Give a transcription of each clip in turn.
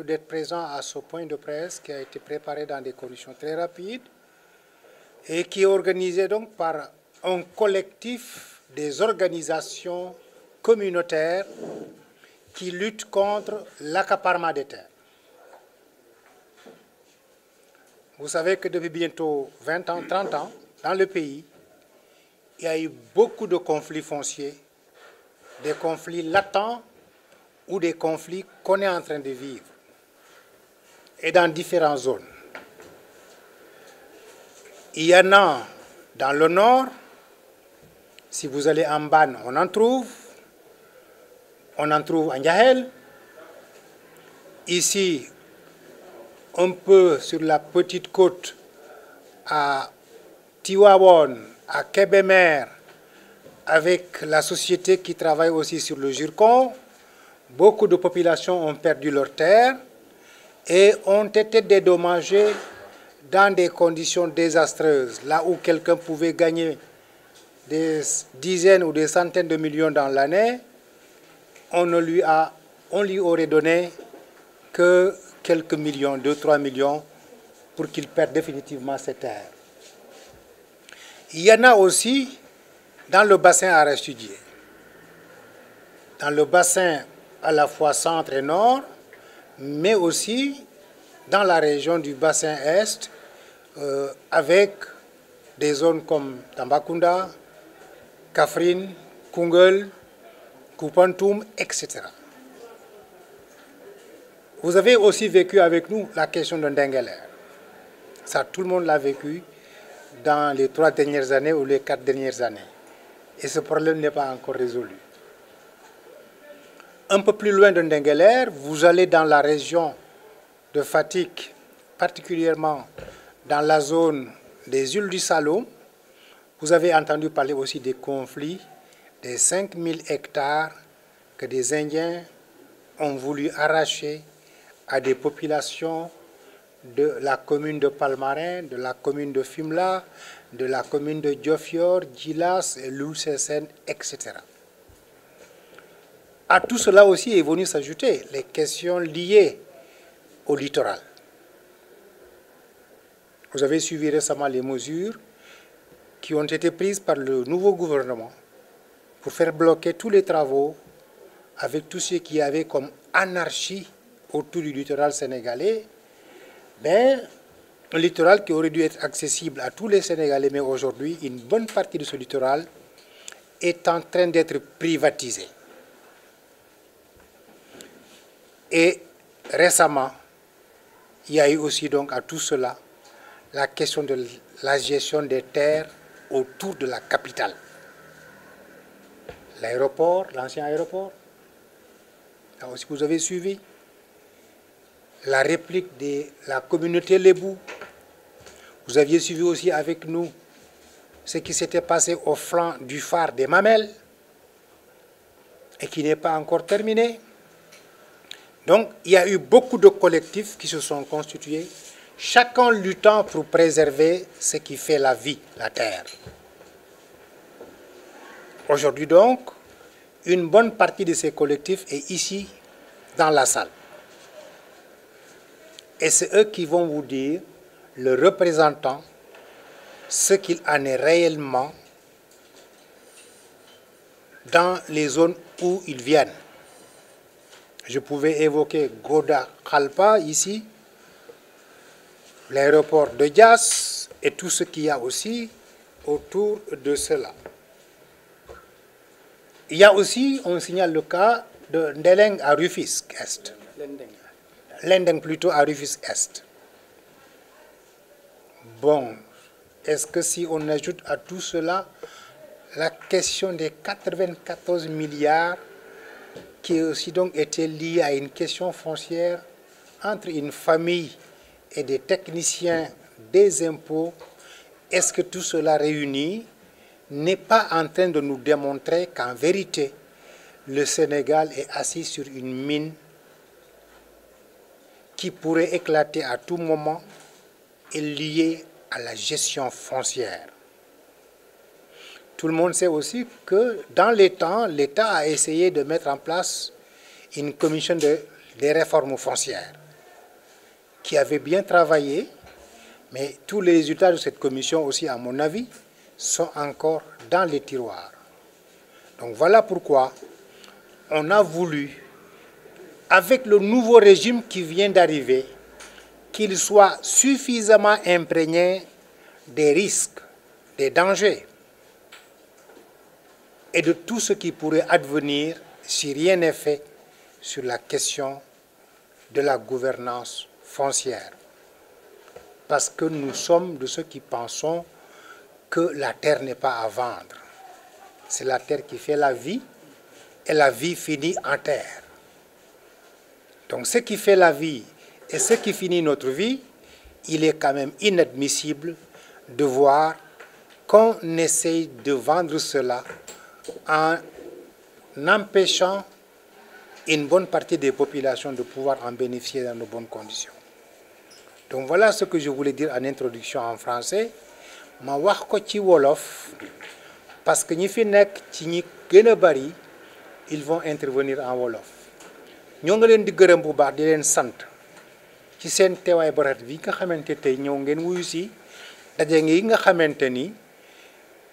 d'être présent à ce point de presse qui a été préparé dans des conditions très rapides et qui est organisé donc par un collectif des organisations communautaires qui luttent contre l'accaparement des terres. Vous savez que depuis bientôt 20 ans, 30 ans, dans le pays, il y a eu beaucoup de conflits fonciers, des conflits latents ou des conflits qu'on est en train de vivre, et dans différentes zones. Il y en a dans le nord, si vous allez en Ban, on en trouve en Yahel, ici, un peu sur la petite côte à Tivaouane, à Kébémer, avec la société qui travaille aussi sur le zircon. Beaucoup de populations ont perdu leurs terres et ont été dédommagées dans des conditions désastreuses. Là où quelqu'un pouvait gagner des dizaines ou des centaines de millions dans l'année, on lui aurait donné que quelques millions, 2-3 millions, pour qu'il perde définitivement ses terres. Il y en a aussi dans le bassin arachidier, dans le bassin à la fois centre et nord, mais aussi dans la région du bassin est, avec des zones comme Tambacounda, Kaffrine, Koungheul, Koupantoum, etc. Vous avez aussi vécu avec nous la question de Ndingler. Ça, tout le monde l'a vécu dans les 3 dernières années ou les 4 dernières années. Et ce problème n'est pas encore résolu. Un peu plus loin de Ndingler, vous allez dans la région de Fatick, particulièrement dans la zone des îles du Saloum. Vous avez entendu parler aussi des conflits des 5000 hectares que des Indiens ont voulu arracher à des populations de la commune de Palmarin, de la commune de Fimela, de la commune de Diofior, Djilas, Loul-Sessène, etc. À tout cela aussi est venu s'ajouter les questions liées au littoral. Vous avez suivi récemment les mesures qui ont été prises par le nouveau gouvernement pour faire bloquer tous les travaux avec tout ce qu'il y avait comme anarchie autour du littoral sénégalais. Un littoral qui aurait dû être accessible à tous les Sénégalais, mais aujourd'hui, une bonne partie de ce littoral est en train d'être privatisée. Et récemment, il y a eu aussi donc à tout cela la question de la gestion des terres autour de la capitale. L'aéroport, l'ancien aéroport, là aussi vous avez suivi. La réplique de la communauté Lébou. Vous aviez suivi aussi avec nous ce qui s'était passé au flanc du phare des Mamelles et qui n'est pas encore terminé. Donc, il y a eu beaucoup de collectifs qui se sont constitués, chacun luttant pour préserver ce qui fait la vie, la terre. Aujourd'hui donc, une bonne partie de ces collectifs est ici, dans la salle. Et c'est eux qui vont vous dire, le représentant, ce qu'il en est réellement dans les zones où ils viennent. Je pouvais évoquer Goda Khalpa ici, l'aéroport de Dias et tout ce qu'il y a aussi autour de cela. Il y a aussi, on signale le cas de Ndeleng à Rufisque Est. Lendeng plutôt à Rufisque Est. Bon, est-ce que si on ajoute à tout cela la question des 94 milliards qui aussi donc était liée à une question foncière entre une famille et des techniciens des impôts, est-ce que tout cela réuni n'est pas en train de nous démontrer qu'en vérité, le Sénégal est assis sur une mine qui pourrait éclater à tout moment et liée à la gestion foncière. Tout le monde sait aussi que dans les temps, l'État a essayé de mettre en place une commission des réformes foncières. qui avait bien travaillé, mais tous les résultats de cette commission aussi, à mon avis, sont encore dans les tiroirs. Donc voilà pourquoi on a voulu, avec le nouveau régime qui vient d'arriver, qu'il soit suffisamment imprégné des risques, des dangers et de tout ce qui pourrait advenir si rien n'est fait sur la question de la gouvernance foncière. Parce que nous sommes de ceux qui pensons que la terre n'est pas à vendre. C'est la terre qui fait la vie et la vie finit en terre. Donc ce qui fait la vie et ce qui finit notre vie, il est quand même inadmissible de voir qu'on essaye de vendre cela en empêchant une bonne partie des populations de pouvoir en bénéficier dans de bonnes conditions. Donc voilà ce que je voulais dire en introduction en français. Ma wax ko ci wolof parce que ñi fi nekk ci ñi gën a bari ils vont intervenir en wolof. ñoo nga leen di gërëm bu baax di leen sant ci seen teewaay bu rafet bi nga xamante tey ñëw ngeen wuyu si daje ngi nga xamante ni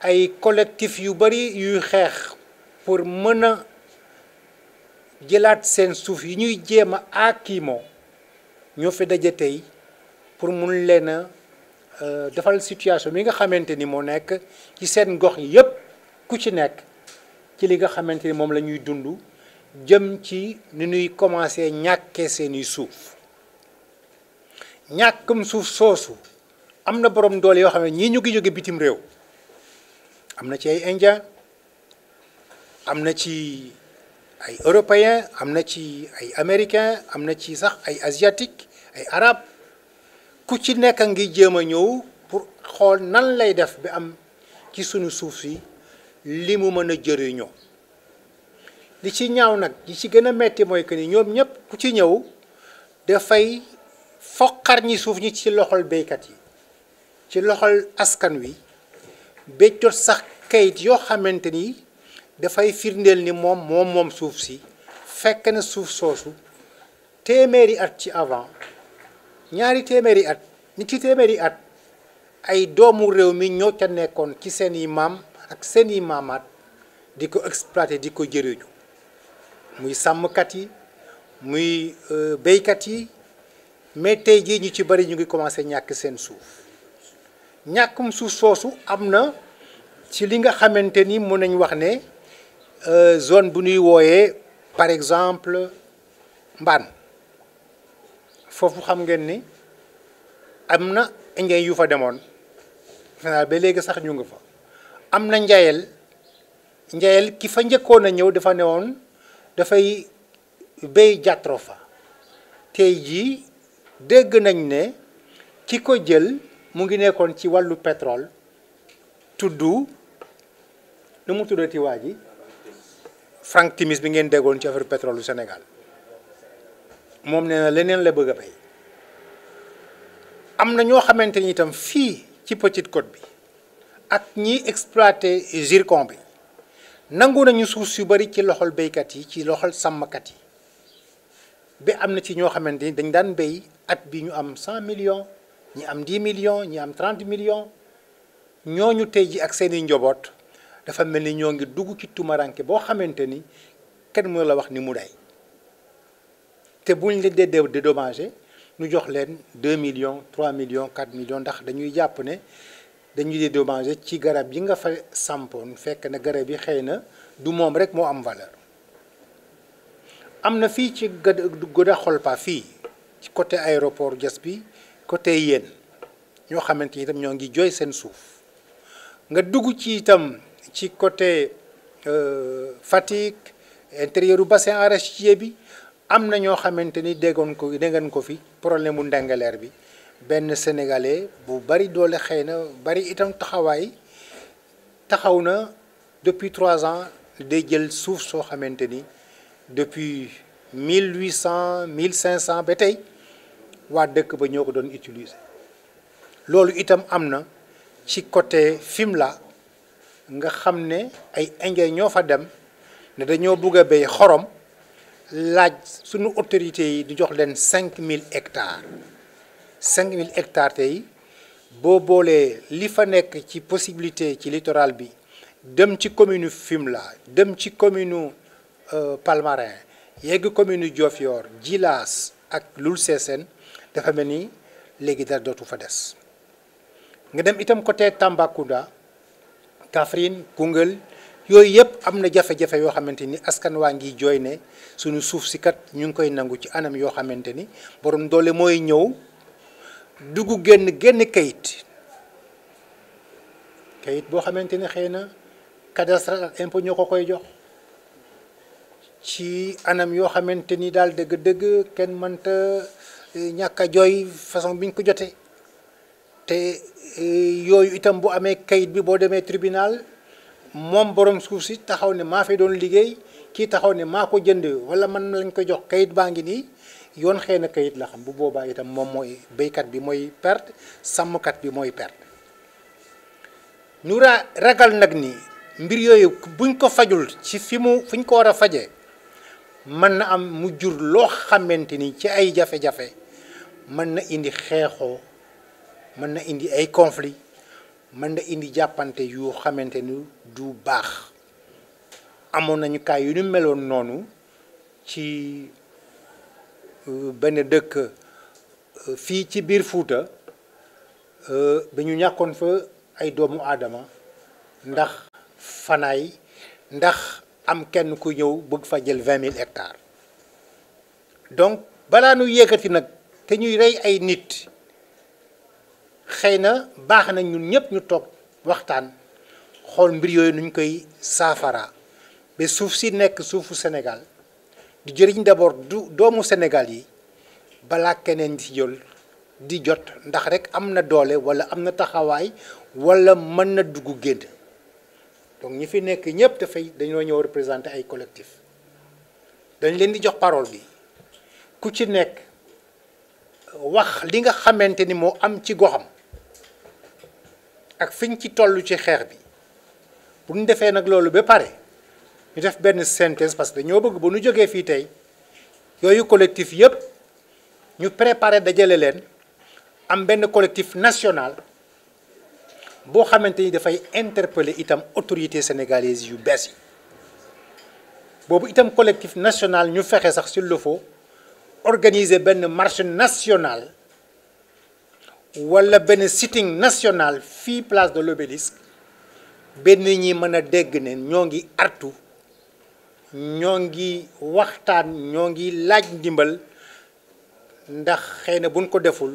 ay collectif yu bari yuy xeex pour mën a jëlaat seen suuf yi ñuy jéem a aakimoo ñoo fi daje tey pour mun leen a defal situation bi nga xamante ni moo nekk ci seen gox yi yépp ku ci nekk ci li nga xamante ni moom la ñuy dund jëm ci ni ñuy commencé ñàkkee seeni suuf ñàkkum suuf soosu am na borom doole yoo xam ne ñii ñu ngi jóge bitim réew am na ci ay indien am na ci ay européen am na ci ay américain am na ci sax ay asiatique ay arabe ku ci nekk ngi jéem a ñëw pour xool nan lay def bi am ci sunu suuf si li mu mën a jëriñoo li ci ñaaw nag li ci gën a metti mooy que ni ñoom ñëpp ku ci ñëw dafay foqar ñi suuf ñi ci loxol béykat yi ci loxol askan wi ba jot sax kayit yoo xamante ni dafay firndeel ni moom suuf si fekk na suuf soosu téeméeri at ci avant ñaari téeméeri at ñetti téeméeri at ay doomu réew mi ñoo ca nekkoon ci seeni maam ak seeni maamaat di ko exploiter di ko jëriñu muy sàmmkat yi muy béykat yi mais tey jii ñu ci bari ñu ngi commencé ñàkk seen suuf ñàkkum suuf soosu am na ci li nga xamante ni mën nañ wax ne zone bu ñuy wooyee par exemple Mbaan foofu xam ngeen ni am na indien yu fa demoon ba léegi sax ñu nga fa am na njayel ki fa njëkkoon a ñëw dafa newoon dafay béy jàttro fa tey jii dégg nañ ne ki ko jël mu ngi nekkoon ci wàllu pétrole tudd nu mu tuddati waa ji Frank Timis bi ngeen déggoon ci affaire pétrole du Sénégal moom nee na leneen la bëgg a béy am na ñoo xamante ni itam fii ci Petite Côte bi ak ñiy exploité zircon bi nangu nañu suuf su bari ci loxol béykat yi ci loxol sàmmkat yi ba am na ci ñoo xamante ni dañ daan béy at bi ñu am 100 millions ñi am 10 millions ñi am 30 millions ñooñu tey ji ak seeni njaboot dafa mel ni ñoo ngi dugg ci tumaranke boo xamante ni kenn mënu la wax ni mu day te buñ leen dee dédommagé ñu jox leen 2 millions 3 millions 4 millions ndax dañuy jàpp ne dañuy dédommagé ci garab yi nga fa sampoon fekk na garab yi xëy na du moom rek moo am valeur am na fii ci Goda Xolpa fii ci côté aéroport Diass bi côté yéen ñoo xamante ni itam ñoo ngi jooy seen suuf nga dugg ci itam ci côté Fatick intérieur bassin arachidier bi am na ñoo xamante ni déggoon ko fi problème mu Ndingler bi benn sénégalais bu bari doole xëy na bari itam taxaw na depuis 3 ans day jël suuf soo xamante ni depuis 1800 1500 ba tey waa dëkk ba ñoo ko doon utiliser loolu itam am na ci côté Fimela nga xam ne ay indien ñoo fa dem ne dañoo bugg a béy xorom laaj suñu autorités yi di jox leen 5000 hectares 5000 hectares tey boo boolee li fa nekk ci possibilité ci littoral bi dem ci commune Fimela dem ci commune Palmarin yegg commune Diofior Djilass ak Loul Sessène dafa mel ni léegi dara dootu fa des nga dem itam côté Tambacounda Kaffrine Koungheul yooyu yëpp am na jafe-jafe yoo xamante ni askan waa ngi jooy ne suñu suuf si kat ñu ngi koy nangu ci anam yoo xamante ni borom doole mooy ñëw dugg génn kayit boo xamante ni xëy na cadastre ak impôt ñoo ko koy jox ci anam yoo xamante ni daal dëgg-dëgg kenn mënta ñàkk a jooy façon bi ñu ko jotee te yooyu itam bu amee kayit bi boo demee tribunal moom borom suuf si taxaw ne maa fi doon liggéey kii taxaw ne maa ko jënd wala man lañ ko jox kayit baa ngi nii yoon xëy na kayit la xam bu boobaa itam moom mooy béykat bi mooy perte sàmmkat bi mooy perte. ñu ragal nag ni mbir yooyu buñ ko fajul ci fi ñu ko war a fajee mën na am mu jur loo xamante ni ci ay jafe-jafe mën na indi xeexoo mën na indi ay conflit mën na indi jàppante yu xamante ni du baax. amoon nañu kaay yu ñu meloon noonu ci benn dëkk fii ci biir Fuuta ba ñu ñàkkoon fa ay doomu aadama ndax fanaay ndax am kenn ku ñëw bëgg fa jël 20 000 hectares donc balaa nu yëkkati nag te ñuy rey ay nit xëy na baax na ñun ñëpp ñu toog waxtaan xool mbir yooyu nuñ koy saafara ba suuf si nekk suufu Sénégal di jëriñ d'abord doomu Sénégal yi balaa keneen di jot ndax rek am na doole wala am na taxawaay wala mën na dugg génn donc ñi fi nekk ñëpp dañoo ñëw représenter ay collectif dañ leen di jox parole bi ku ci nekk wax li nga xamante ni moo am ci goxam ak fiñ ci toll ci xeex bi bu ñu defee nag loolu ba pare ñu def benn synthèse parce que dañoo bëgg bu ñu jógee fii tey yooyu collectif yëpp ñu préparer dajale leen am benn collectif national boo xamante ni dafay interpeller itam autorités sénégalaises yu bees yi boobu itam collectif national ñu fexe sax s'il le faut organiser benn marche nationale wala benn sitting national fii place de l'Obélisque benn ñi mën a dégg ne ñoo ngi artu ñoo ngi waxtaan ñoo ngi laaj ndimbal ndax xëy na buñ ko deful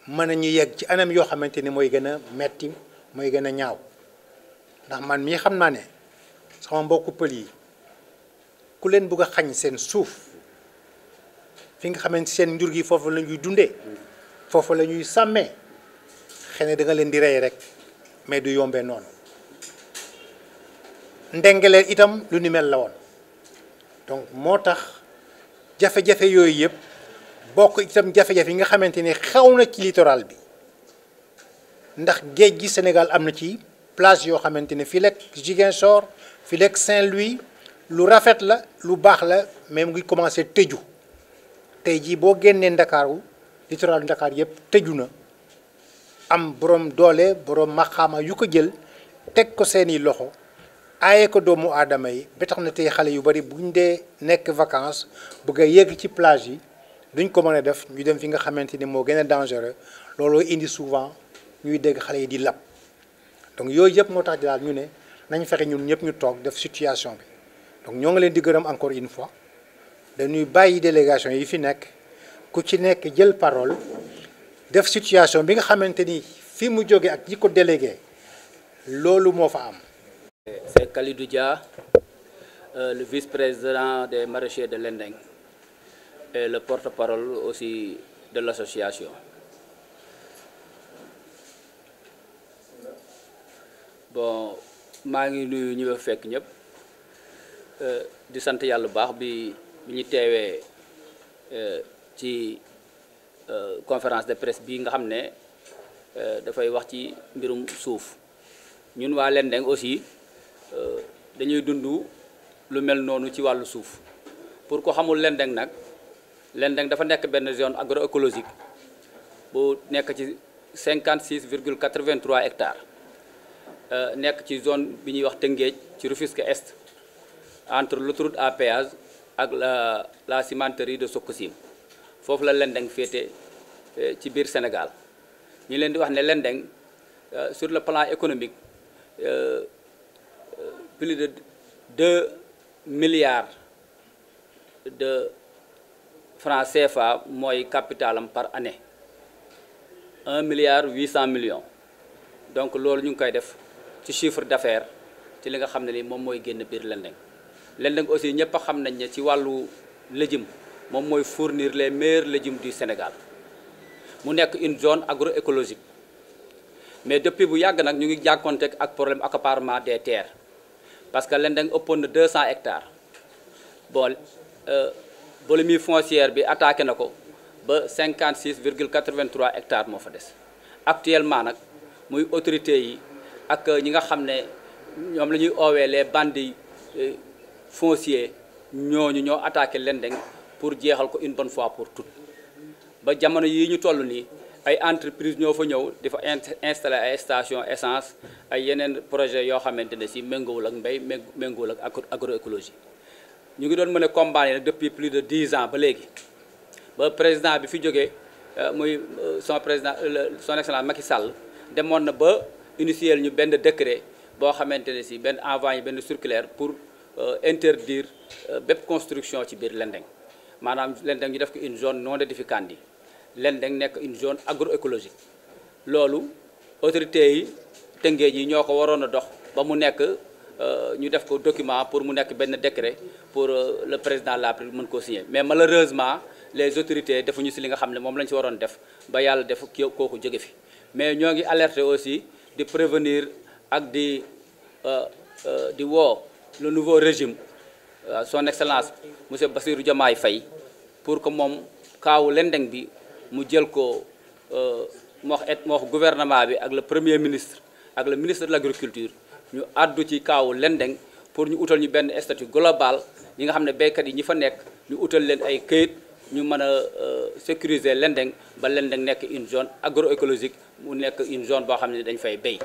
mën nañu yegg ci anam yoo xamante ni mooy gën a metti mooy gën a ñaaw ndax man mii xam naa ne sama mbokku pël yi ku leen bëgg a xañ seen suuf fi nga xamante seen njur gi foofu la ñuy dundee foofu la ñuy sàmmee xëy na da nga leen di rey rek mais du yombee noonu ndengeleen itam lu ni mel la woon donc moo tax jafe-jafe yooyu yëpp bokk itam jafe-jafe yi nga xamante ni xew na ci littoral bi ndax géej gi Sénégal am na ci plage yoo xamante ne fii lekk Ziguinchor fii lekk Saint-Louis lu rafet la lu baax la mais mu ngi commencé tëju tey jii boo génnee Ndakaaru littoral Ndakaar yëpp tëju na am borom doole borom maxaama yu ko jël teg ko seeni loxo aaye ko doomu aadama yi ba tax na tey xale yu bari buñ dee nekk vacances bëgg a yegg ci plage yi duñ ko mën a def ñu dem fi nga xamante ni moo gën a dangereux looloo indi souvent ñuy dégg xale yi di lab donc yooyu yëpp moo tax daal ñu ne nañ fexe ñun ñëpp ñu toog def situation bi donc ñoo ngi leen di gërëm encore une fois dañuy bàyyi délégation yi fi nekk ku ci nekk jël parole def situation bi nga xamante ni fi mu jóge ak ñi ko délégué loolu moo fa am. C'est Khalidou Dia, le vice-président des maraîchers de Lendeng et le porte-parole aussi de l'association. Bon, maa ngi nuyu ñu fekk ñëpp di sant yàlla bu baax bi ñu teewee ci conférence de presse bi nga xam ne dafay wax ci mbirum suuf ñun waa Lendeng aussi dañuy dund lu mel noonu ci wàllu suuf pour ko xamul Lendeng nag Lendeng dafa nekk benn zone agroécologique bu nekk ci 56,83 hectares nekk ci zone bi ñuy wax Tëngéej ci Rufisque Est entre l'autoroute à péage ak la cimenterie de Sococim foofu la Lendeng féete ci biir Sénégal ñu leen di wax ne Lendeng sur le plan économique plus de 2 milliards de francs CFA mooy capitalam par année 1 milliard 800 millions donc loolu ñu ngi koy def ci chiffre d'affaires ci li nga xam ne ni moom mooy génn biir Lendeng Lendeng aussi ñëpp a xam nañ ne ci wàllu légumes moom mooy fournir les meilleurs légumes du Sénégal mu nekk une zone agroécologique mais depuis bu yàgg nag ñu ngi jàkkoonte ak problème accaparement des terres parce que Lendeng ëppoon na 200 hectares bon boulimie foncière bi attaqué na ko ba 56,83 hectares moo fa des actuellement nag muy autorités yi ak ñi nga xam ne ñoom la ñuy oowee les bandits fonciers ñooñu ñoo attaqué Lendeng pour jeexal ko une bonne fois pour toutes ba jamono yi ñu toll nii ay entreprise ñoo fa ñëw di fa installer ay station essence ay yeneen projet yoo xamante ne si méngoowul ak mbéy méngoowul ak agroécologie ñu ngi doon mën a combattre nag depuis plus de 10 ans ba léegi ba président bi fi jógee muy son excellence Macky Sall demoon na ba initier ñu benn décret boo xamante ne si benn envoyé benn circulaire pour interdire bépp construction ci biir Lendeng maanaam Lendeng ñu def ko une zone non aedificandi Lendeng nekk une zone agroécologique loolu autorités yi Tëngéej yi ñoo ko waroon a dox ba mu nekk ñu def ko document pour mu nekk benn décret pour le président de la République mën koo signer mais malheureusement les autorités defuñu si li nga xam ne moom lañu si waroon def ba yàlla def kooku jóge fi mais ñoo ngi alerter aussi di prévenir ak di woo le nouveau régime son excellence monsieur Bassirou Diomaye Faye pour que moom kaawu Lendeng bi mu jël ko moo wax gouvernement bi ak le premier ministre ak le ministre de l'agriculture ñu àddu ci kaawu Lendeng pour ñu utal ñu benn statut global ñi nga xam ne béykat yi ñi fa nekk ñu utal leen ay këyit ñu mën a sécuriser Lendeng ba Lendeng nekk une zone agroécologique mu nekk une zone boo xam ne dañ fay béy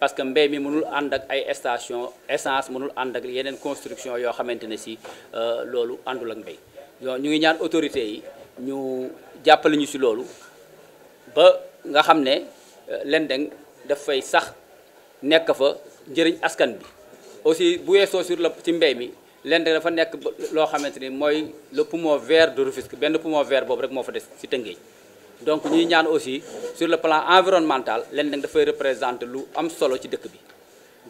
parce que mbéy mi mënul ànd ak ay station essence mënul ànd ak yeneen construction yoo xamante ne si loolu àndul ak mbéy ñu ngi ñaan autorités yi ñu jàppale ñu si loolu ba nga xam ne Lendeng daf fay sax nekk fa njëriñ askan bi aussi bu weesoo sur la ci mbéy mi Lendeng dafa nekk loo xamante ni mooy le poumon vert de Rufisque benn poumon vert boobu rek moo fa des si Tëngéej donc ñuy ñaan aussi sur le plan environnemental Lendeng dafay représenter lu am solo ci dëkk bi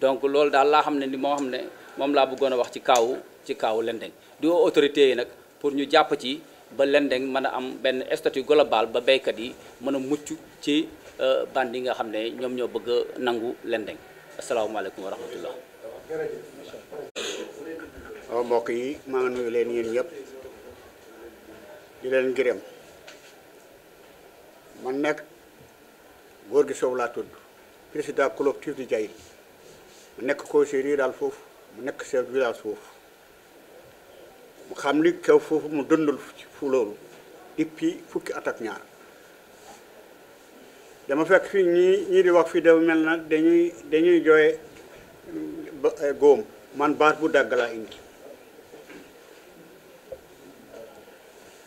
donc loolu daal laa xam ne ni moo xam ne moom laa bëggoon a wax ci kaawu Lendeng di woo autorités yi nag pour ñu jàpp ci ba Lendeng mën a am benn statut global ba béykat yi mën a mucc ci bandi yi nga xam ne ñoom ñoo bëgg a nangu Lendeng asalaamaaleykum wa rahmatullah. waaw mbokk yi maa ngi nuyu leen yéen ñëpp di leen gërëm man nekk góor gi Sow laa tudd président collectif di Jayil mu nekk conseiller rural foofu mu nekk chef de village foofu mu xam li kaw foofu mu dundal fu loolu depuis fukki at ak ñaar dama fekk fii ñii di wax fii dafa mel na dañuy jooye góom man baat bu dàgg laa indi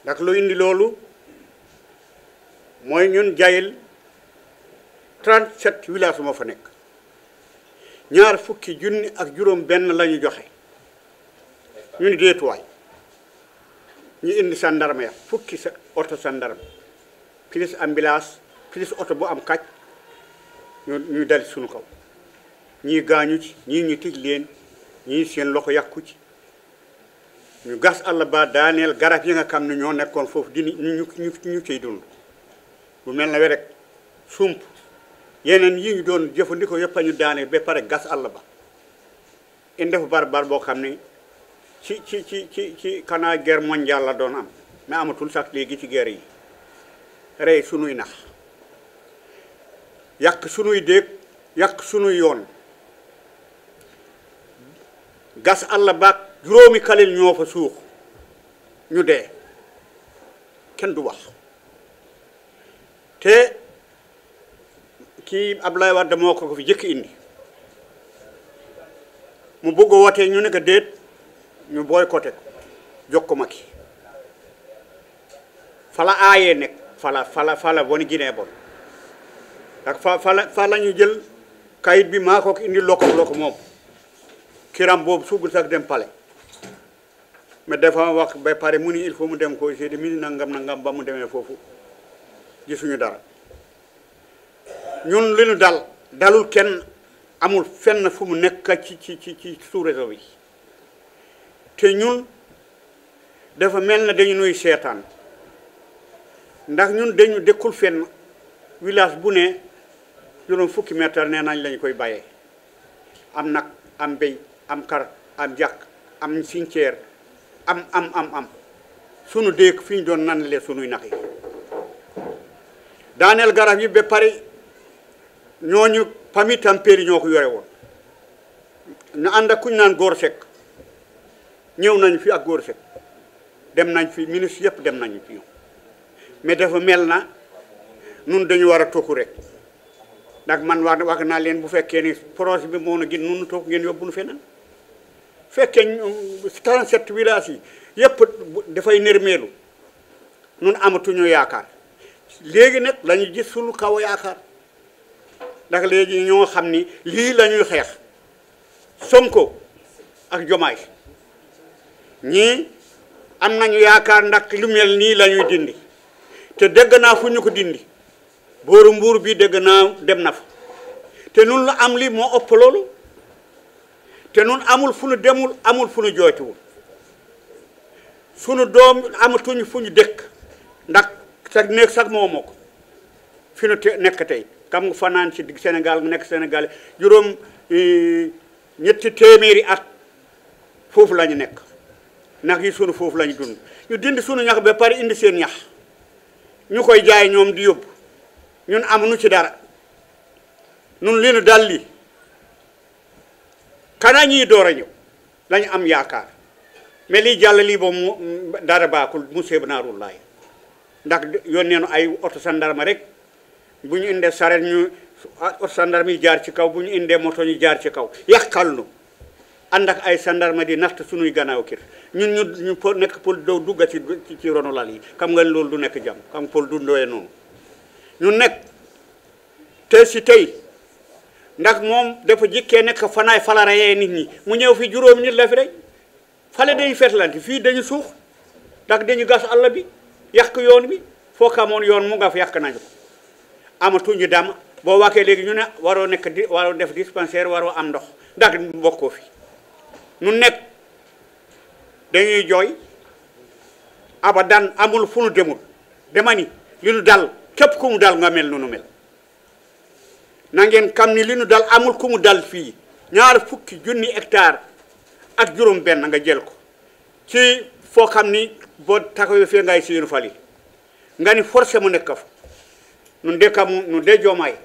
ndax lu indi loolu mooy ñun Jayil 37 villages moo fa nekk ñaar fukki junni ak juróom benn la ñu joxe ñu ni déetuwaay ñu indi sandarma ya fukki sa oto sandarma plus ambulance plus oto bu am kàcc ñu dal suñu kaw ñii gaañu ci ñii ñu tij leen ñii seen loxo yàqu ci ñu gas àll ba daaneel garab yi nga xam ne ñoo nekkoon foofu di ñu ciy dund bu mel na we rek sump yeneen yi ñu doon jëfandikoo yëpp a ñu daaneel ba pare gas àll ba indi fa barbar boo xam ne ci kanaa guerre mondiale la doon am mais amatul sax léegi ci guerre yi rey sunuy nax yàq sunuy déeg yàq sunuy yoon gas àll baak juróomi kalil ñoo fa suux ñu dee kenn du wax te kii Abdoulaye Wade moo ko fi jëkk indi mu bëgg a wootee ñu ne ko déet ñu boycotté ko jox ko Macky fala aayee nekk fala boni Guinée bon ak fa la ñu jël kayit bi maa ko indi loko moom kiram boobu sugul sax dem palais mais dafa wax ba pare mu ni il faut mu dem ko seeti mi nangam ba mu demee foofu gisuñu dara ñun li ñu dalul kenn amul fenn fu mu nekk ci sous-région bi te ñun dafa mel na dañu nuy seetaan ndax ñun dañu dëkkul fenn village bu ne juróom fukki mètre nee nañ lañu koy bàyyee am nag am béy am kar am jàkk am cimetière am sunu déeg fi ñu doon nanale sunuy nax yi daaneel garab yi ba pare ñooñu famille Tampéri ñoo ko yore woon ñu ànd ak kuñ naan Góor Seck ñëw nañu fi ak Góor Seck dem nañ fi ministre yëpp dem nañu fi ñoom mais dafa mel na nun dañu war a tokku rek ndax man wax naa leen bu fekkee ni projet bi moo na gën nun toog ngeen yóbbu nu feneen fekkee 37 villages yi yëpp dafay nërmeelu nun amatuñu yaakaar léegi nag la ñu gis suñu kaw yaakaar ndax léegi ñoo xam ni lii la ñuy xeex Sonko ak Jomaay ñii am nañu yaakaar ndax lu mel nii la ñuy dindi te dégg naa fu ñu ko dindi booru Mbuur bi dégg naa dem na fa te nun la am lii moo ëpp loolu te nun amul fu ñu demul amul fu ñu jooytuwul sunu doom amatuñu fu ñu dëkk ndax sax nekk sax moomoo ko fi nu nekk tey xam nga fanaan ci digg Sénégal nga nekk Sénégal juróom ñetti téeméeri at foofu la ñu nekk ndax yi sunu foofu la ñu dund ñu dindi sunu ñax ba pare indi seen ñax ñu koy jaay ñoom di yóbbu ñun amuñu ci dara ñun li nu dal li kana ñii door a ñëw lañu am yaakaar mais lii jàll lii boobu dara baakul musiba naarullaay ndax yónnee nu ay oto sandarma rek bu ñu indee saret ñu oto sandarma yi jaar ci kaw bu ñu indee moto ñu jaar ci kaw yàqal nu ànd ak ay sandarma di natt suñuy gannaaw kër ñun ñu nekk pol doo dugga ci ronu lal yi xam nga loolu du nekk jàmm xam pol du ndoyee noonu ñun nekk te si tey ndax moom dafa jikkee nekk fanaay falara yee nit ñi mu ñëw fi juróomi nit la fi rek fale dañu fetlante fii dañu suux ndax dañu gas àll bi yàq yoon bi foo xamoon yoon mu nga fa yàq nañu ko amatuñu dam boo waxee léegi ñu ne waroo nekk waroo def dispensaire waroo am ndox ndax bokkoo fi nu nekk dañuy jooy abadan amul fu nu demul dema ni li nu dal képp ku mu dal nga mel nu mel na ngeen xam ni li nu dal amul ku mu dal fii ñaar fukki junni hectare ak juróom benn nga jël ko ci foo xam ni boo taxawee fee ngay siinu fali nga ni forcé mu nekk fa nun de kamu nu de Diomaye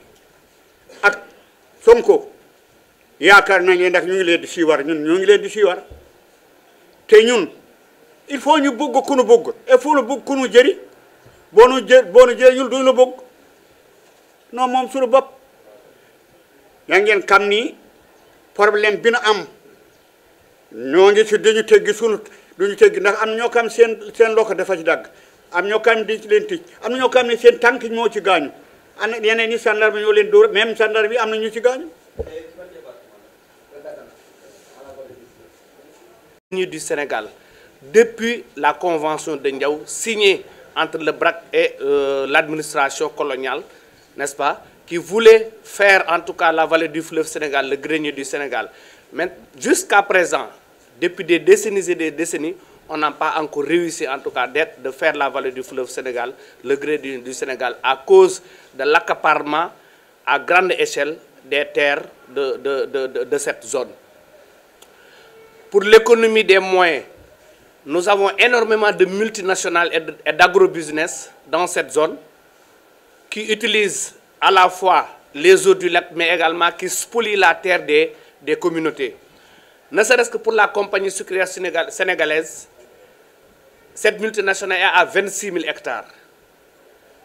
ak Sonko yaakaar nañ leen ndax ñu ngi leen di siiwar ñun ñu ngi leen di siiwar te ñun il faut ñu bëgg ku nu bëgg il faut nu bëgg ku nu jëri boo nu jëri ñun duñu la bëgg non moom suñu bopp yaa ngeen xam ni problème bi nu am ñoo ngi ci duñu teggi duñu teggi ndax am ñoo xam seen loxo dafa ci dagg am ñoo xam di ci leen tëj am na ñoo xam ne seen tànk moo ci gaañu am na yeneen ñi sàndar bi ñoo leen dóor même sàndar bi am na ñu ci gaañu. Du Sénégal depuis la convention de Ndiaw signée entre le BRAC et l'administration coloniale, n'est-ce pas, qui voulait faire en tout cas la vallée du fleuve Sénégal, le grenier du Sénégal. Mais jusqu'à présent, depuis des décennies et des décennies, on n'a pas encore réussi en tout cas de faire la vallée du fleuve Sénégal, le grenier du Sénégal, à cause de l'accaparement à grande échelle des terres de cette zone. Pour l'économie des moyens, nous avons énormément de multinationales et d'agrobusiness dans cette zone qui utilisent à la fois les eaux du lac, mais également qui spolient la terre des communautés. Ne serait-ce que pour la compagnie sucrière sénégalaise, cette multinationale est à 26 000 hectares.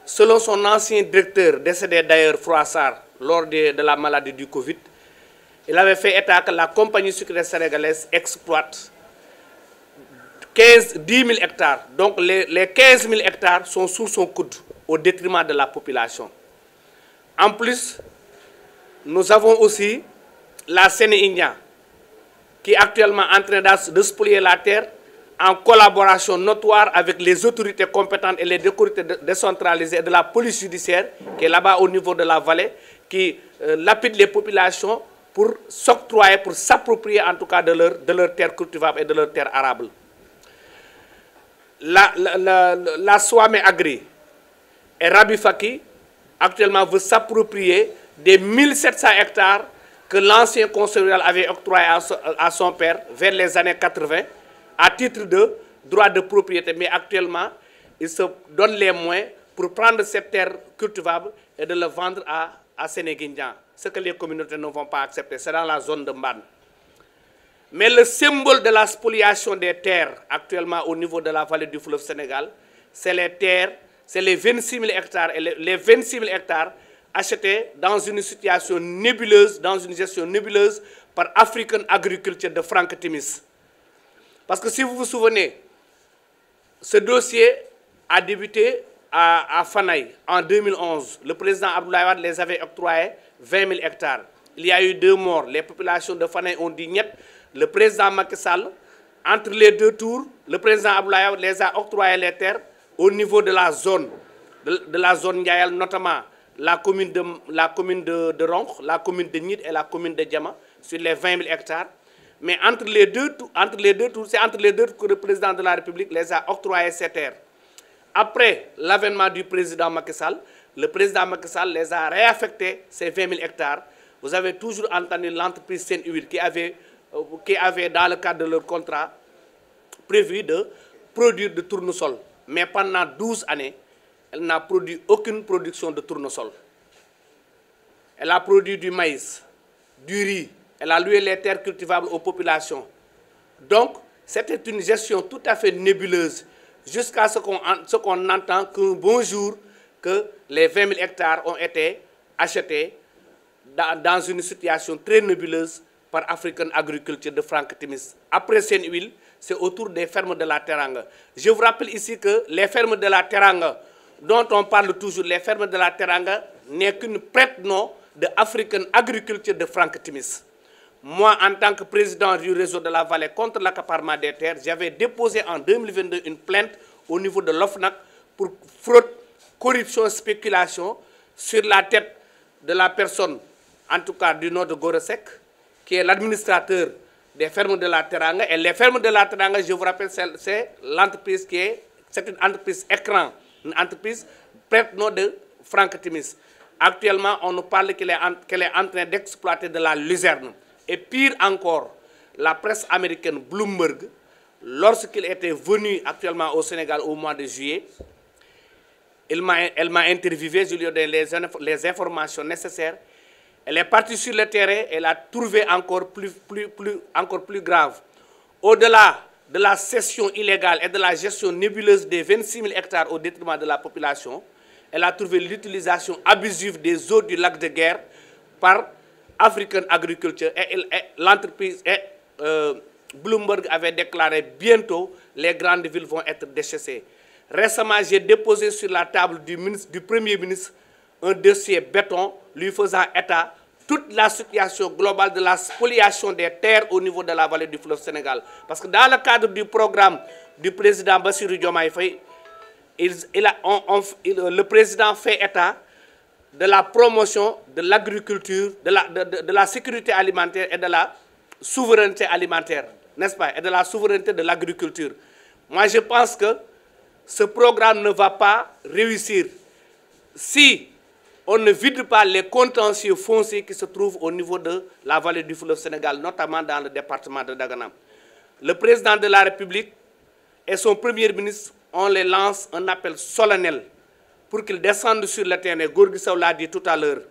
selon son ancien directeur, décédé d'ailleurs Froissart, lors de la maladie du Covid, il avait fait état que la compagnie sucrière sénégalaise exploite 10 000 hectares. Donc les 15 000 hectares sont sous son coude au détriment de la population. En plus, nous avons aussi la Séné-India qui est actuellement en train de spolier la terre en collaboration notoire avec les autorités compétentes et les autorités décentralisées de la police judiciaire qui est là-bas au niveau de la vallée, qui lapide les populations pour s'octroyer, pour s'approprier en tout cas de leur terre cultivable et de leur terre arable. La Swame Agri et Rabi Faki actuellement veut s'approprier des 1700 hectares que l'ancien conseil rural avait octroyé à son père vers les années 80 à titre de droit de propriété. Mais actuellement, il se donne les moyens pour prendre cette terre cultivable et de le vendre à Sénéguindian, ce que les communautés ne vont pas accepter. C'est dans la zone de Mban. Mais le symbole de la spoliation des terres actuellement au niveau de la vallée du fleuve Sénégal, c'est les terres, c'est les 26 000 hectares. Et les 26 000 hectares achetés dans une situation nébuleuse, dans une gestion nébuleuse par African Agriculture de Frank Timis. Parce que si vous vous souvenez, ce dossier a débuté à Fanaï en 2011. Le président Abdoulaye Wade les avait octroyés 20 000 hectares. Il y a eu 2 morts. Les populations de Fanaï ont dit niet. Le président Macky Sall, entre les 2 tours, le président Abdoulaye Wade les a octroyé les terres au niveau de la zone, Ndiayal, notamment la commune de Ronk, la commune de Nid et la commune de Diama, sur les 20 000 hectares. Mais entre les deux tours, c'est entre les deux tours que le président de la République les a octroyé ces terres. Après l'avènement du président Macky Sall, le président Macky Sall les a réaffectés, ces 20 000 hectares. Vous avez toujours entendu l'entreprise Seine-Huile qui avait, dans le cadre de leur contrat, prévu de produire de tournesol. Mais pendant 12 années, elle n'a produit aucune production de tournesol. Elle a produit du maïs, du riz. Elle a loué les terres cultivables aux populations. Donc, c'était une gestion tout à fait nébuleuse, jusqu'à ce qu'on entend qu'un bon jour, que les 20 000 hectares ont été achetés dans une situation très nébuleuse par African Agriculture de Frank Timis. Après Seine-Huile, c'est autour des fermes de la Teranga. Je vous rappelle ici que les fermes de la Teranga, dont on parle toujours, les fermes de la Teranga, n'est qu'une prête-nom de African Agriculture de Frank Timis. Moi, en tant que président du réseau de la vallée contre l'accaparement des terres, j'avais déposé en 2022 une plainte au niveau de l'OFNAC pour fraude, corruption, spéculation sur la tête de la personne, en tout cas du nom de Goresek, qui est l'administrateur des fermes de la Teranga. Et les fermes de la Teranga, je vous rappelle, c'est l'entreprise c'est une entreprise écran, une entreprise prête-nom de Frank Timis. Actuellement, on nous parle qu'elle est en train d'exploiter de la luzerne. Et pire encore, la presse américaine Bloomberg, lorsqu'il était venu actuellement au Sénégal au mois de juillet, elle m'a interviewé, je lui ai donné les informations nécessaires. Elle est partie sur le terrain, elle a trouvé encore plus grave. Au-delà de la cession illégale et de la gestion nébuleuse des 26 000 hectares au détriment de la population, elle a trouvé l'utilisation abusive des eaux du lac de Guerre par African Agriculture et l'entreprise Bloomberg avait déclaré bientôt les grandes villes vont être déchaissées. Récemment, j'ai déposé sur la table du Premier ministre un dossier béton lui faisant état toute la situation globale de la spoliation des terres au niveau de la vallée du fleuve Sénégal. Parce que dans le cadre du programme du président Bassirou Diomaye Faye, le président fait état de la promotion de l'agriculture, de la sécurité alimentaire et de la souveraineté alimentaire, n'est-ce pas? Et de la souveraineté de l'agriculture. Moi, je pense que ce programme ne va pas réussir si on ne vide pas les contentieux fonciers qui se trouvent au niveau de la vallée du fleuve Sénégal, notamment dans le département de Dagana. Le président de la République et son premier ministre, on les lance un appel solennel pour qu'ils descendent sur le terrain. Gorgui Sow l'a dit tout à l'heure.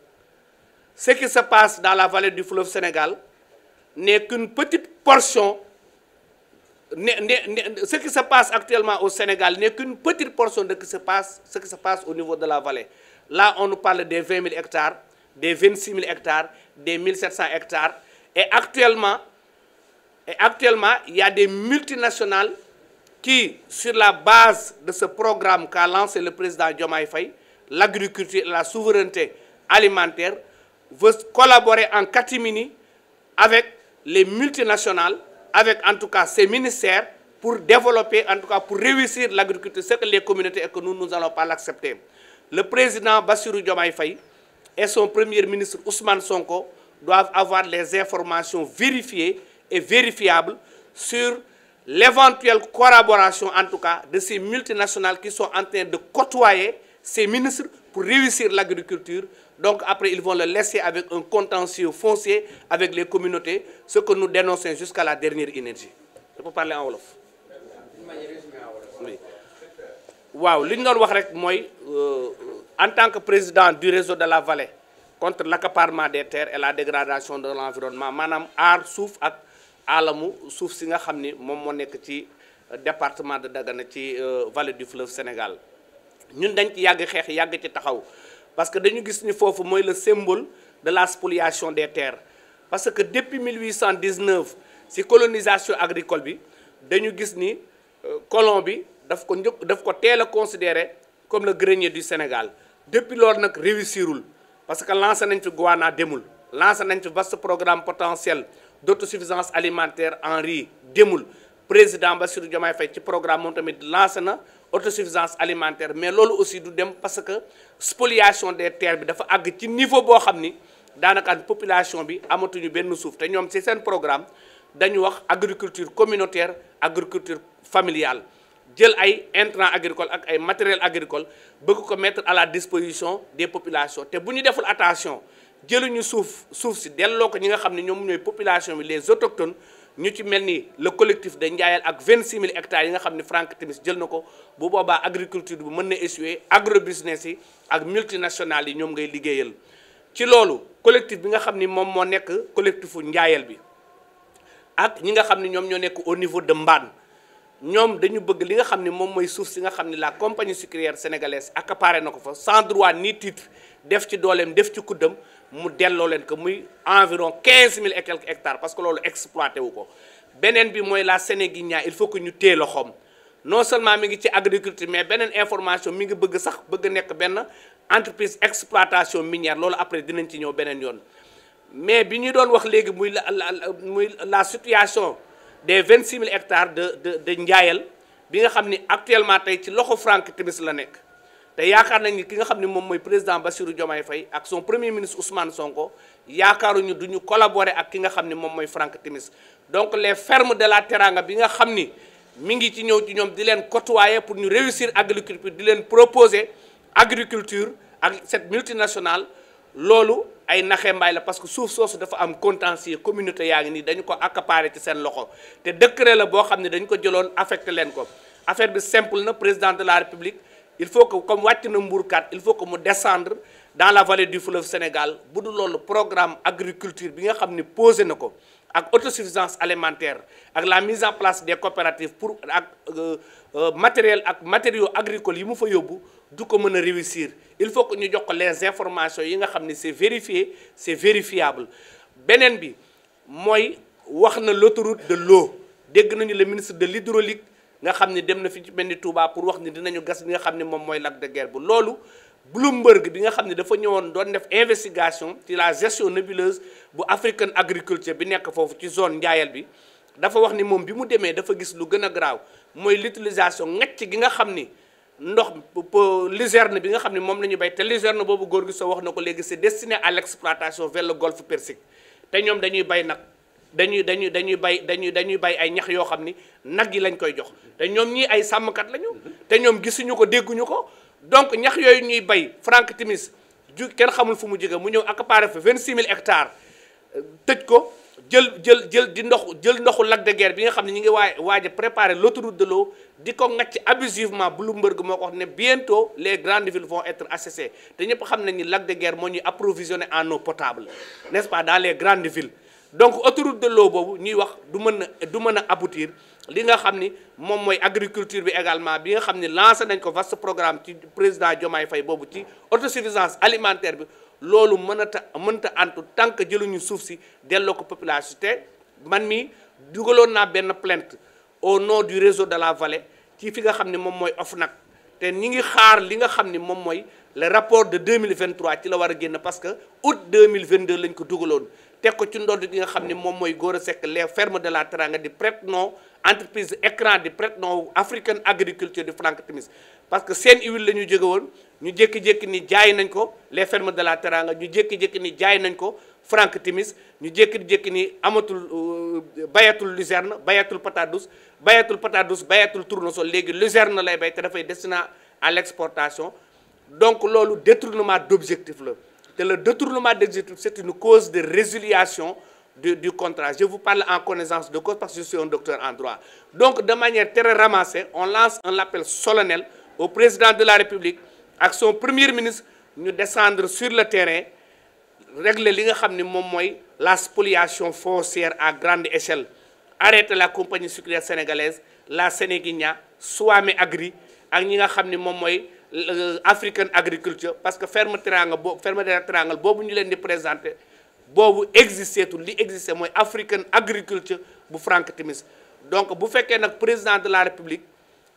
Ce qui se passe dans la vallée du fleuve Sénégal n'est qu'une petite portion ce qui se passe actuellement au Sénégal n'est qu'une petite portion de ce qui se passe au niveau de la vallée. Là, on nous parle des 20 000 hectares, des 26 000 hectares, des 1700 hectares. Et actuellement, il y a des multinationales qui, sur la base de ce programme qu'a lancé le président Diomaye Faye, l'agriculture et la souveraineté alimentaire, veut collaborer en catimini avec les multinationales, avec en tout cas ces ministères, pour développer, en tout cas pour réussir l'agriculture, c'est que les communautés et que nous n'allons pas l'accepter. Le président Bassirou Diomaye Faye et son premier ministre Ousmane Sonko doivent avoir les informations vérifiées et vérifiables sur l'éventuelle collaboration, en tout cas, de ces multinationales qui sont en train de côtoyer ces ministres pour réussir l'agriculture. Donc après, ils vont le laisser avec un contentieux foncier avec les communautés, ce que nous dénonçons jusqu'à la dernière énergie. Je peux parler en wolof. Oui. Waaw li ñu doon wax rek mooy en tant que président du réseau de la vallée contre l'accaparement des terres et la dégradation de l'environnement maanaam aar suuf ak alamu suuf si nga xam ni moom moo nekk ci département de Dagana ci vallée du fleuve Sénégal ñun dañ ci yàgg xeex yàgg ci taxaw parce que dañu gis ni foofu mooy le symbole de la spoliation des terres parce que depuis 1819 ci colonisation agricole bi dañu gis ni colon bi daf ko teel a considéré comme le grenier du Sénégal depuis loolu nag réussirul parce que lancé nañ fi Goana demul lancé nañ fi vaste programme potentiel d'autosuffisance alimentaire en riz demul président Bassirou Diomaye Faye ci programme moom tamit lancé na autosuffisance alimentaire mais loolu aussi du dem parce que spoliation des terres bi dafa àgg ci niveau boo xam ni daanaka population bi amatuñu benn suuf te ñoom ci seen programme dañu wax agriculture communautaire agriculture familiale jël ay intrants agricoles ak ay matériel agricole bëgg ko mettre à la disposition des populations te bu ñu deful attention jëluñu suuf si delloo ko ñi nga xam ne ñoom ñooy population bi les autochtones ñu ci mel ni le collectif de Ndiayel ak 26 000 hectares yi nga xam ne Franck Timis jël na ko bu boobaa agriculture bi mën na échouer agrobusiness yi ak multinationales yi ñoom ngay liggéeyal ci loolu collectif bi nga xam ni moom moo nekk collectifu Ndiayel bi ak ñi nga xam ne ñoom ñoo nekk au niveau de Mbane ñoom dañu bëgg li nga xam ne moom mooy suuf si nga xam ne la compagnie sucrière sénégalaise accaparé na ko fa sans droit ni titre def ci dooleem def ci kuddam mu delloo leen que muy environ 15 000 et quelques hectares parce que loolu exploité wu ko beneen bi mooy la Sénéguinia il faut que ñu téye loxoom non seulement mi ngi ci agriculture mais beneen information mi ngi bëgg sax bëgg nekk benn entreprise exploitation minière loolu après dinañ ci ñëw beneen yoon mais bi ñu doon wax léegi muy la situation des 26 000 hectares de Ndiayel bi nga xam ni actuellement tey ci loxo Franck Timis la nekk te yaakaar nañ ni ki nga xam ne moom mooy président Bassirou Diomaye Faye ak son premier ministre Ousmane Sonko yaakaaruñu duñu collaborer ak ki nga xam ne moom mooy Franck Timis donc les fermes de la Teranga bi nga xam ni mi ngi ci ñëw ci ñoom di leen côtoyer pour ñu réussir agriculture di leen proposer agriculture ak cette multinationale loolu ay naxee mbaay la parce que suuf soosu dafa am contentieux communauté yaa ngi nii dañu ko accaparer ci seen loxo te décret la boo xam ne dañu ko jëloon affecté leen ko affaire bi simple na président de la République il faut que comme wàcc na mbuurkat il faut que mu descendre dans la vallée du fleuve Sénégal bu dul loolu programme agriculture bi nga xam ne posé na ko ak autosuffisance alimentaire ak la mise en place des coopératives pour ak matériel ak matériaux agricoles yi mu fa yóbbu du ko mën a réussir il faut que ñu jox ko les informations yi nga xam ne c'est vérifié c'est vérifiable beneen bi mooy wax na l'autoroute de l'eau dégg nañu le ministre de l'hydraulique nga xam ne dem na fi ci mel ni Touba pour wax ni dinañu gas li nga xam ne moom mooy lac de Guiers bu loolu Bloomberg bi nga xam ne dafa ñëwoon doon def investigation ci la gestion nébuleuse bu African Agriculture bi nekk foofu ci zone Ndiayel bi dafa wax ni moom bi mu demee dafa gis lu gën a garaaw mooy l'utilisation ngacc gi nga xam ni ndox luzerne bi nga xam ne moom la ñu bay te luzerne boobu góor gi soo wax na ko léegi c'est destiné à l'exploitation vers le golfe Persique te ñoom dañuy bay nag dañuy bay ay ñax yoo xam ni nag yi lañ koy jox te ñoom ñii ay sàmmkat lañu te ñoom gisuñu ko dégguñu ko donc ñax yooyu ñuy bay Franck Timis kenn xamul fu mu jóge mu ñëw accaparé fa 26 000 hectares tëj ko jël ndoxu lac de Guiers bi nga xam ne ñu ngi waaj a préparer l'autoroute de l'eau di ko ngacc abusivement Bloomberg moo ko wax ne bientôt les grandes villes vont être asséchées te ñëpp xam nañ ni lac de Guiers moo ñuy approvisionner en eau potable n'est-ce pas dans les grandes villes donc autoroute de l'eau boobu ñuy wax du mën a aboutir li nga xam ni moom mooy agriculture bi également bi nga xam ni lancé nañ ko vaste programme ci président Diomaye Faye boobu ci autosuffisance alimentaire bi loolu mënta antu tant que jëluñu suuf si delloo ko population te man mi dugaloon naa benn plainte au nom du réseau de la vallée ci fi nga xam ne moom mooy OFNAC te ñi ngi xaar li nga xam ni moom mooy le rapport de 2023 ci la war a génn parce que août 2022 lañ ko dugaloon teg ko ci ndodd gi nga xam ni moom mooy Gora Seck les fermes de la Teranga di prête-nom entreprise écran di prête-nom African Agriculture di Frank Timis parce que seen huile la ñu jóge woon ñu jékki-jékki ni jaay nañ ko les fermes de la Teranga ñu jékki-jékki ni jaay nañ ko Frank Timis ñu jékki-jékki ni amatul bayatul luzerne bayatul patate douce bayatul tournesol léegi luzerne lay bay te dafay destiné à l'exportation donc loolu détournement d'objectif la te le détournement d'objectif c'est une cause de résiliation du contrat. Je vous parle en connaissance de cause parce que je suis un docteur en droit. Donc de manière très ramassée, on lance un appel solennel au président de la République ak son premier ministre ñu descendre sur le terrain régler li nga xam ni moom mooy la spoliation foncière à grande échelle, arrêter la compagnie sucrière sénégalaise, la Sénéguinia, Swami Agri ak ñi nga xam ni moom mooy African Agriculture parce que ferme de la Teranga boobu ñu leen di présenter boobu existé tout li existé mooy African Agriculture bu Frank Timis donc bu fekkee nag président de la République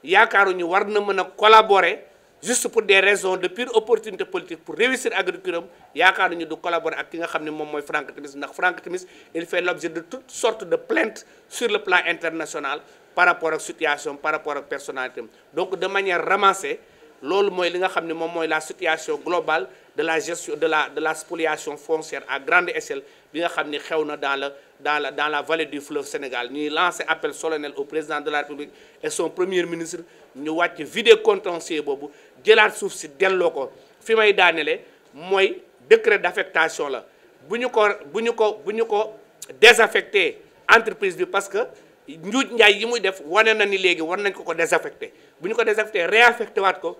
yaakaaruñu war na mën a collaborer juste pour des raisons de pure opportunité politique pour réussir agriculture yaakaaruñu du collaborer ak ki nga xam ne moom mooy Frank Timis ndax Frank Timis il fait l'objet de toutes sortes de plaintes sur le plan international par rapport ak situation par rapport ak personnalité donc de manière ramassée loolu mooy li nga xam ne moom mooy la situation globale de la gestion de la spoliation foncière à grande échelle bi nga xam ni xew na dans la vallée du fleuve Sénégal ñuy lancer appel solennel au président de la République et son premier ministre ñu wàcc vider contentieux boobu jëlaat suuf si delloo ko fi may daanele mooy décret d'affectation la bu ñu ko désaffecté entreprise bi parce que njuuj njaay yi muy def wane na ni léegi war nañ ko désaffecté bu ñu ko désaffecté réaffecté waat ko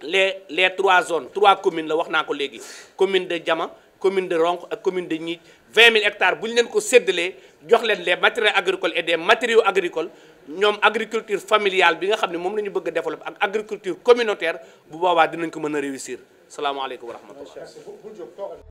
les 3 zones 3 communes la wax naa ko léegi commune de Diama commune de Ronk ak commune de Gnith 20 000 hectares bu ñu leen ko séddalee jox leen les matériels agricoles et des matériaux agricoles ñoom agriculture familiale bi nga xam ne moom la ñu bëgg a développer ak agriculture communautaire bu boobaa dinañ ko mën a réussir salaamaaleykum wa rahmatullah